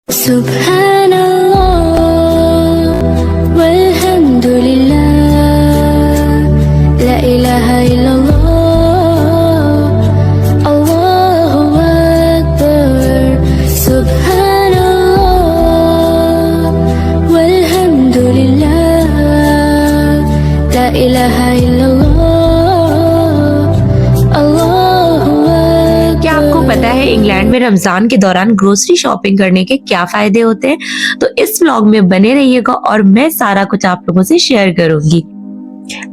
Subhanallah walhamdulillah la ilaha illallah Allahu akbar Subhanallah walhamdulillah la ilaha illallah क्या आपको पता है इंग्लैंड में रमजान के दौरान ग्रोसरी शॉपिंग करने के क्या फायदे होते हैं? तो इस व्लॉग में बने रहिएगा और मैं सारा कुछ आप लोगों से शेयर करूंगी।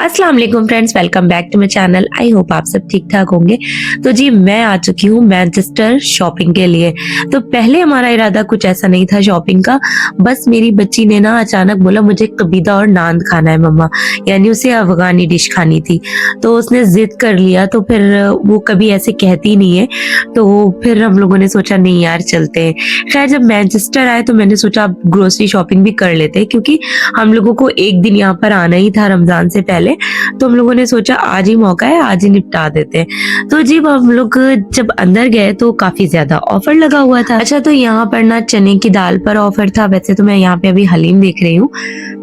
अस्सलाम वालेकुम friends, welcome back to my channel. I hope आप सब ठीक ठाक होंगे। तो जी मैं आ चुकी हूँ मैनचेस्टर शॉपिंग के लिए। तो पहले हमारा इरादा कुछ ऐसा नहीं था शॉपिंग का, बस मेरी बच्ची ने ना अचानक बोला मुझे कबीदा और नान खाना है मम्मा, यानी उसे अफगानी डिश खानी थी। तो उसने जिद कर लिया, तो फिर वो कभी ऐसे कहती नहीं है, तो फिर हम लोगों ने सोचा नहीं यार चलते हैं। खैर जब मैनचेस्टर आए तो मैंने सोचा अब ग्रोसरी शॉपिंग भी कर लेते हैं, क्योंकि हम लोगों को एक दिन यहाँ पर आना ही था रमजान से पहले, तो हम लोगों ने सोचा आज ही मौका है, आज ही निपटा देते हैं। तो जी हम लोग जब अंदर गए तो काफी ज्यादा ऑफर लगा हुआ था। अच्छा तो यहाँ पर ना चने की दाल पर ऑफर था, वैसे तो मैं यहाँ पे अभी हलीम देख रही हूँ,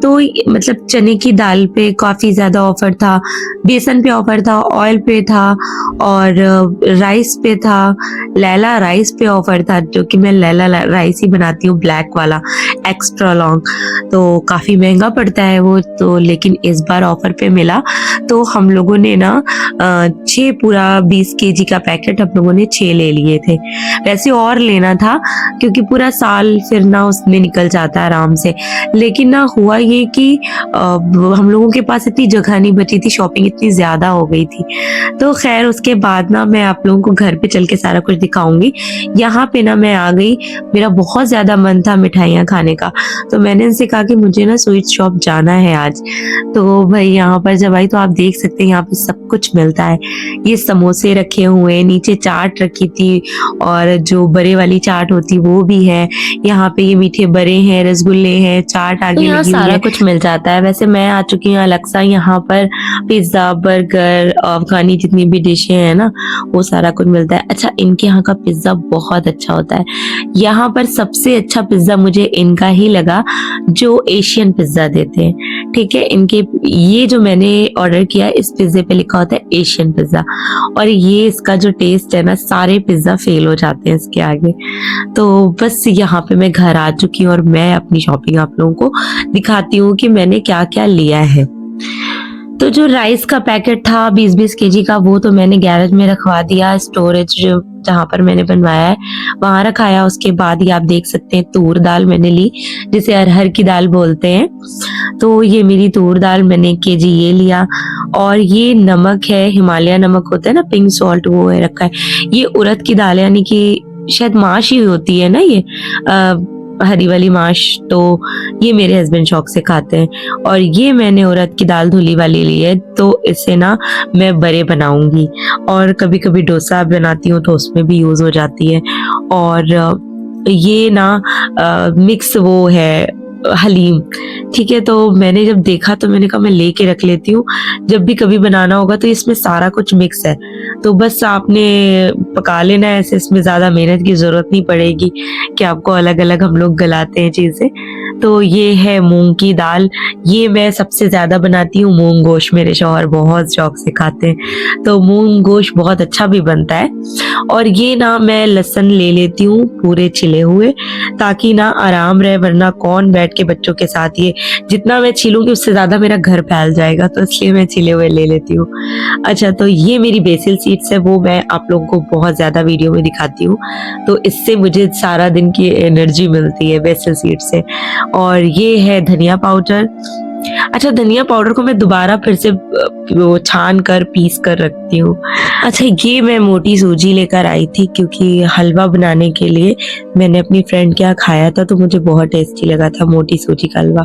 तो मतलब चने की दाल पे काफी ज्यादा ऑफर था, बेसन पे ऑफर था, ऑयल पे था और राइस पे था। लैला राइस पे ऑफर था, जो कि मैं लैला राइस ही बनाती हूँ, ब्लैक वाला एक्स्ट्रा लॉन्ग, तो काफी महंगा पड़ता है वो तो, लेकिन इस बार ऑफर पे मिला। तो हम लोगों ने ना 6 पूरा 20 केजी का पैकेट हम लोगों ने 6 ले लिए थे। वैसे और लेना था क्योंकि पूरा साल फिर ना उसमें निकल जाता है आराम से, लेकिन ना हुआ ये कि हम लोगों के पास इतनी जगह नहीं बची थी, शॉपिंग इतनी ज्यादा हो गई थी। तो खैर उसके बाद ना मैं आप लोगों को घर पे चल के सारा कुछ दिखाऊंगी। यहाँ पे ना मैं आ गई, मेरा बहुत ज्यादा मन था मिठाइयाँ खाने का, तो मैंने इनसे कहा कि मुझे ना स्वीट शॉप जाना है आज। तो भाई यहाँ पर जब आई तो आप देख सकते हैं यहाँ पे सब कुछ मिलता है। ये समोसे रखे हुए, नीचे चाट रखी थी और जो बड़े वाली चाट होती वो भी है। यहाँ पे ये मीठे बड़े हैं, रसगुल्ले हैं, चाट आगे लगी हुई है, सारा कुछ मिल जाता है। वैसे मैं आ चुकी हूँ अलेक्सा, यहाँ पर पिज्जा, बर्गर, अफगानी जितनी भी डिशें हैं ना वो सारा कुछ मिलता है। अच्छा इनके यहाँ का पिज्जा बहुत अच्छा होता है। यहाँ पर सबसे अच्छा पिज्जा मुझे इनका ही लगा जो एशियन पिज्जा देते हैं। ठीक है, इनके ये जो मैंने ऑर्डर किया इस पिज्जे पे लिखा होता है एशियन पिज्जा, और ये इसका जो टेस्ट है ना सारे पिज्जा फेल हो जाते हैं इसके आगे। तो बस यहाँ पे मैं घर आ चुकी हूँ और मैं अपनी शॉपिंग आप लोगों को दिखाती हूँ कि मैंने क्या क्या लिया है। तो जो राइस का पैकेट था 20-20 केजी का, वो तो मैंने गैरेज में रखवा दिया, स्टोरेज जहाँ पर मैंने बनवाया है वहां रखाया। उसके बाद ही आप देख सकते हैं तूर दाल मैंने ली, जिसे अरहर की दाल बोलते हैं। तो ये मेरी तूर दाल मैंने 1 केजी ये लिया, और ये नमक है, हिमालय नमक होता है ना, पिंक सॉल्ट, वो है रखा है। ये उड़द की दाल यानी कि शायद माश ही होती है ना ये हरी वाली माश, तो ये मेरे हस्बैंड शौक से खाते हैं। और ये मैंने उड़द की दाल धुली वाली ली है, तो इससे ना मैं बड़े बनाऊंगी, और कभी कभी डोसा बनाती हूँ तो उसमें भी यूज हो जाती है। और ये ना मिक्स वो है हलीम। ठीक है, तो मैंने जब देखा तो मैंने कहा मैं लेके रख लेती हूँ, जब भी कभी बनाना होगा तो इसमें सारा कुछ मिक्स है, तो बस आपने पका लेना है ऐसे, इसमें ज्यादा मेहनत की जरूरत नहीं पड़ेगी कि आपको अलग अलग हम लोग गलाते हैं चीजें। तो ये है मूंग की दाल, ये मैं सबसे ज्यादा बनाती हूँ। मूंग गोश्त मेरे शौहर बहुत शौक से खाते हैं, तो मूंग गोश्त बहुत अच्छा भी बनता है। और ये ना मैं लहसुन ले लेती हूँ पूरे छिले हुए, ताकि ना आराम रहे, वरना कौन बैठ के बच्चों के साथ, ये जितना मैं छीलूंगी उससे ज्यादा मेरा घर फैल जाएगा, तो इसलिए मैं छिले हुए ले लेती हूँ। अच्छा तो ये मेरी बेसिल सीड्स है, वो मैं आप लोगों को बहुत ज्यादा वीडियो में दिखाती हूँ, तो इससे मुझे सारा दिन की एनर्जी मिलती है बेसिल सीड से। और ये है धनिया पाउडर। अच्छा धनिया पाउडर को मैं दोबारा फिर से वो छान कर पीस कर रखती हूँ। अच्छा ये मैं मोटी सूजी लेकर आई थी, क्योंकि हलवा बनाने के लिए मैंने अपनी फ्रेंड के यहाँ खाया था तो मुझे बहुत टेस्टी लगा था मोटी सूजी का हलवा,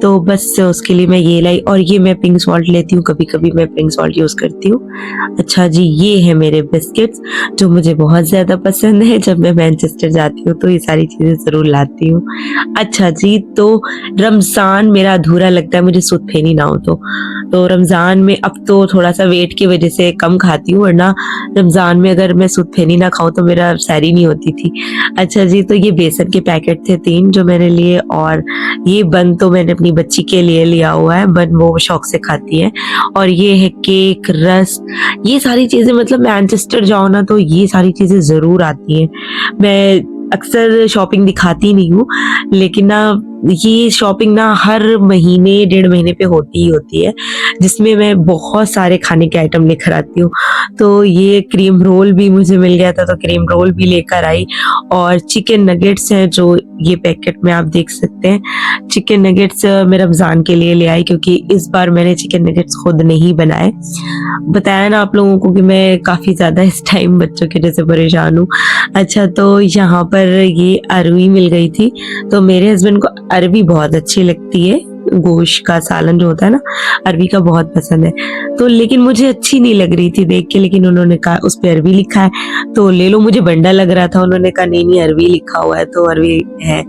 तो बस उसके लिए मैं ये लाई। और ये मैं पिंक सॉल्ट लेती हूँ, कभी कभी मैं पिंक सॉल्ट यूज करती हूँ। अच्छा जी ये है मेरे बिस्किट्स, जो मुझे बहुत ज्यादा पसंद है, जब मैं मैनचेस्टर जाती हूँ तो ये सारी चीजें जरूर लाती हूँ। अच्छा जी तो रमजान मेरा अधूरा लगता लगता है मुझे सूद फेनी ना हो तो रमज़ान में अब तो थोड़ा सा वेट की वजह से कम खाती हूँ, वरना रमज़ान में अगर मैं सूद फेनी ना खाऊं तो मेरा सैरी नहीं होती थी। अच्छा जी, तो ये बेसन के पैकेट थे 3 जो मैंने लिए, और ये बन तो मैंने अपनी बच्ची के लिए लिया हुआ है, बन वो शौक से खाती है। और ये है केक, रस्क, ये सारी चीज़ें, मतलब मैनचेस्टर जाओ ना तो ये सारी चीज़ें ज़रूर आती हैं। मैं अक्सर शॉपिंग दिखाती नहीं हूँ, लेकिन ना ये शॉपिंग ना हर महीने 1.5 महीने पे होती ही होती है, जिसमें मैं बहुत सारे खाने के आइटम लेकर आती हूँ। तो ये क्रीम रोल भी मुझे मिल गया था, तो क्रीम रोल भी लेकर आई, और चिकन नगेट्स हैं जो ये पैकेट में आप देख सकते हैं। चिकन नगेट्स मैं रमज़ान के लिए ले आई, क्योंकि इस बार मैंने चिकन नगेट्स खुद नहीं बनाए। बताया ना आप लोगों को कि मैं काफ़ी ज़्यादा इस टाइम बच्चों की वजह से परेशान हूँ। अच्छा, तो यहाँ पर ये अरवी मिल गई थी, तो मेरे हस्बैंड को अरवी बहुत अच्छी लगती है, गोश्त का सालन जो होता है ना, अरवी का बहुत पसंद है। तो लेकिन मुझे अच्छी नहीं लग रही थी देख के, लेकिन उन्होंने कहा उस पे अरवी लिखा है तो ले लो। मुझे बंडा लग रहा था, उन्होंने कहा नहीं नहीं अरवी लिखा हुआ है तो अरवी है,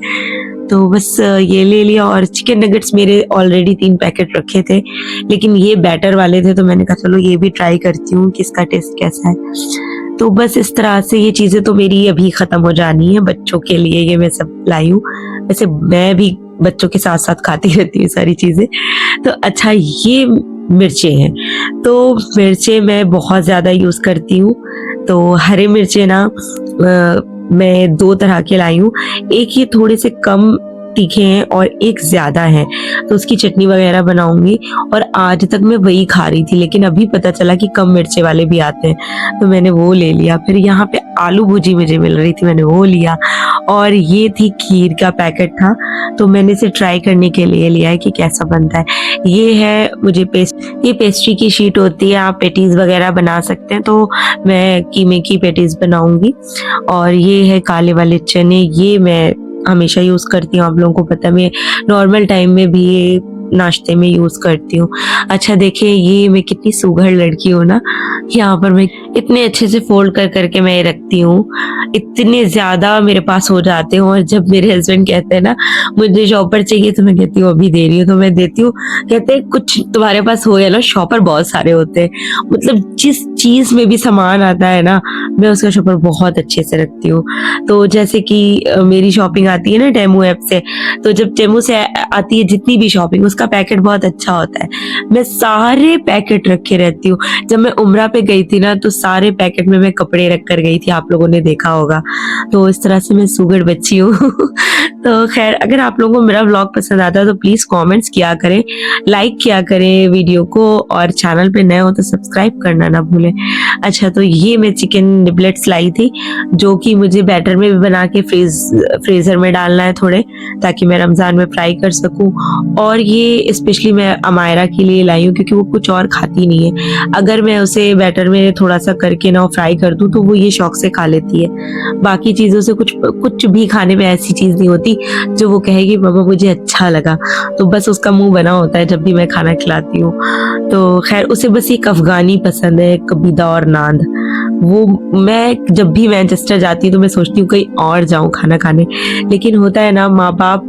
तो बस ये ले लिया। और चिकन नगेट्स मेरे ऑलरेडी 3 पैकेट रखे थे, लेकिन ये बैटर वाले थे, तो मैंने कहा चलो ये भी ट्राई करती हूँ कि इसका टेस्ट कैसा है। तो बस इस तरह से ये चीज़ें तो मेरी अभी ख़त्म हो जानी है, बच्चों के लिए ये मैं सब लाई हूँ। वैसे मैं भी बच्चों के साथ साथ खाती रहती हूँ सारी चीज़ें। तो अच्छा, ये मिर्चें हैं, तो मिर्चें मैं बहुत ज़्यादा यूज़ करती हूँ। तो हरे मिर्चें ना मैं 2 तरह के लाई हूँ, एक ये थोड़े से कम तीखे हैं और एक ज़्यादा है, तो उसकी चटनी वगैरह बनाऊंगी। और आज तक मैं वही खा रही थी, लेकिन अभी पता चला कि कम मिर्चे वाले भी आते हैं, तो मैंने वो ले लिया। फिर यहाँ पे आलू भुजी मुझे मिल रही थी, मैंने वो लिया। और ये थी खीर का पैकेट था, तो मैंने इसे ट्राई करने के लिए लिया है कि कैसा बनता है। ये है मुझे ये पेस्ट्री की शीट होती है, आप पेटीज वगैरह बना सकते हैं, तो मैं कीमे की पेटीज बनाऊंगी। और ये है काले वाले चने, ये मैं हमेशा यूज करती हूँ, आप लोगों को पता है, मैं नॉर्मल टाइम में भी ये नाश्ते में यूज करती हूँ। अच्छा देखिए, ये मैं कितनी सुघड़ लड़की हूँ ना, यहाँ पर मैं इतने अच्छे से फोल्ड कर करके मैं रखती हूँ, इतने ज्यादा मेरे पास हो जाते हैं। और जब मेरे हस्बैंड कहते हैं ना मुझे शॉपर चाहिए, तो मैं कहती हूँ अभी दे रही हूँ, तो मैं देती हूँ। कहते हैं कुछ तुम्हारे पास हो या ना, शॉपर बहुत सारे होते हैं, मतलब जिस चीज में भी सामान आता है ना, मैं उसका शॉपर बहुत अच्छे से रखती हूँ। तो जैसे कि मेरी शॉपिंग आती है ना टेमू ऐप से, तो जब टेमू से आती है जितनी भी शॉपिंग, उसका पैकेट बहुत अच्छा होता है, मैं सारे पैकेट रखे रहती हूँ। जब मैं उम्रा पे गई थी ना, तो सारे पैकेट में मैं कपड़े रख कर गई थी, आप लोगों ने देखा होगा। तो इस तरह से मैं सुगड़ बच्ची हूँ। तो खैर, अगर आप लोगों को मेरा व्लॉग पसंद आता है तो प्लीज कमेंट्स किया करें, लाइक किया करें वीडियो को, और चैनल पे नए हो तो सब्सक्राइब करना ना भूलें। अच्छा, तो ये मैं चिकन निबलेट्स लाई थी, जो कि मुझे बैटर में भी बना के फ्रीजर में डालना है थोड़े, ताकि मैं रमजान में फ्राई कर सकूं। और ये स्पेशली मैं अमायरा के लिए लाई हूँ, क्योंकि वो कुछ और खाती नहीं है। अगर मैं उसे बैटर में थोड़ा सा करके ना फ्राई कर दूं, तो वो ये शौक से खा लेती है। बाकी चीजों से कुछ भी खाने में ऐसी चीज नहीं होती जो वो कहेगी मामा मुझे अच्छा लगा, तो बस उसका मुंह बना होता है जब भी मैं खाना खिलाती हूँ। तो खैर, उसे बस एक अफगानी पसंद है, कबीदा और नांद। वो मैं जब भी मैनचेस्टर जाती हूँ तो मैं सोचती हूँ कहीं और जाऊँ खाना खाने, लेकिन होता है ना, माँ बाप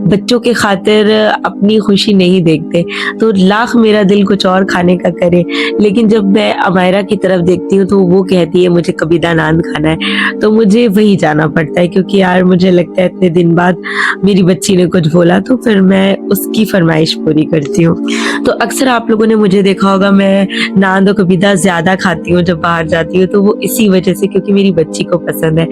बच्चों के खातिर अपनी खुशी नहीं देखते, तो लाख मेरा दिल कुछ और खाने का करे, लेकिन जब मैं अमायरा की तरफ देखती हूँ तो वो कहती है मुझे कबीदा नान खाना है, तो मुझे वही जाना पड़ता है। क्योंकि यार मुझे लगता है इतने दिन बाद मेरी बच्ची ने कुछ बोला, तो फिर मैं उसकी फरमाइश पूरी करती हूँ। तो अक्सर आप लोगों ने मुझे देखा होगा, मैं नान और कबीदा ज्यादा खाती हूँ जब बाहर जाती हूँ, तो वो इसी वजह से, क्योंकि मेरी बच्ची को पसंद है,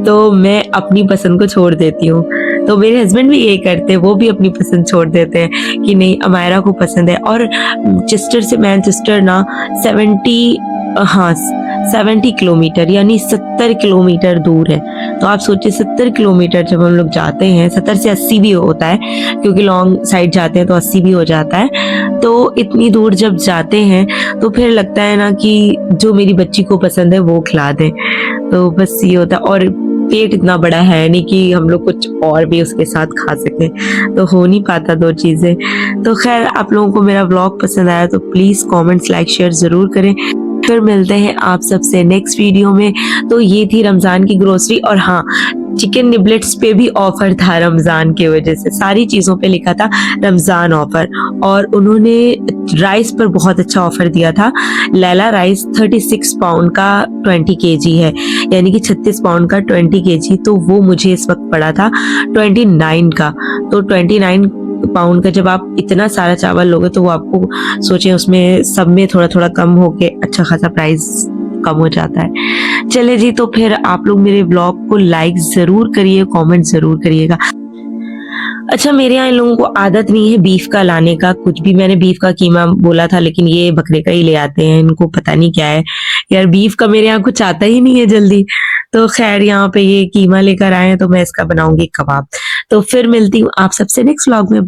तो मैं अपनी पसंद को छोड़ देती हूँ। तो मेरे हस्बैंड भी यही करते हैं, वो भी अपनी पसंद छोड़ देते हैं कि नहीं अमायरा को पसंद है। और चेस्टर से मैनचेस्टर ना 70 किलोमीटर यानी 70 किलोमीटर दूर है। तो आप सोचिए 70 किलोमीटर जब हम लोग जाते हैं, 70 से 80 भी होता है, क्योंकि लॉन्ग साइड जाते हैं तो 80 भी हो जाता है। तो इतनी दूर जब जाते हैं तो फिर लगता है ना कि जो मेरी बच्ची को पसंद है वो खिला दें, तो बस ये होता है। और पेट इतना बड़ा है नहीं कि हम लोग कुछ और भी उसके साथ खा सके, तो हो नहीं पाता 2 चीजें। तो खैर, आप लोगों को मेरा व्लॉग पसंद आया तो प्लीज कमेंट्स, लाइक, शेयर जरूर करें। फिर मिलते हैं आप सबसे नेक्स्ट वीडियो में। तो ये थी रमजान की ग्रोसरी। और हाँ, चिकन निबलेट्स पे भी ऑफर था रमजान की वजह से, सारी चीजों पे लिखा था रमजान ऑफर। और उन्होंने राइस पर बहुत अच्छा ऑफर दिया था। लैला राइस 36 पाउंड का 20 kg है, यानी कि 36 पाउंड का 20 kg, तो वो मुझे इस वक्त पड़ा था 29 का। तो 29 पाउंड का जब आप इतना सारा चावल लोगे तो वो आपको सोचें उसमें सब में थोड़ा थोड़ा कम होके अच्छा खासा प्राइस कम हो जाता है। चले जी, तो फिर आप लोग मेरे ब्लॉग को लाइक जरूर करिए, कमेंट जरूर करिएगा। अच्छा, मेरे यहाँ इन लोगों को आदत नहीं है बीफ का लाने का, कुछ भी। मैंने बीफ का कीमा बोला था लेकिन ये बकरे का ही ले आते हैं, इनको पता नहीं क्या है यार, बीफ का मेरे यहाँ कुछ आता ही नहीं है जल्दी। तो खैर यहाँ पे ये कीमा लेकर आए हैं तो मैं इसका बनाऊंगी कबाब। तो फिर मिलती हूँ आप सबसे नेक्स्ट व्लॉग में।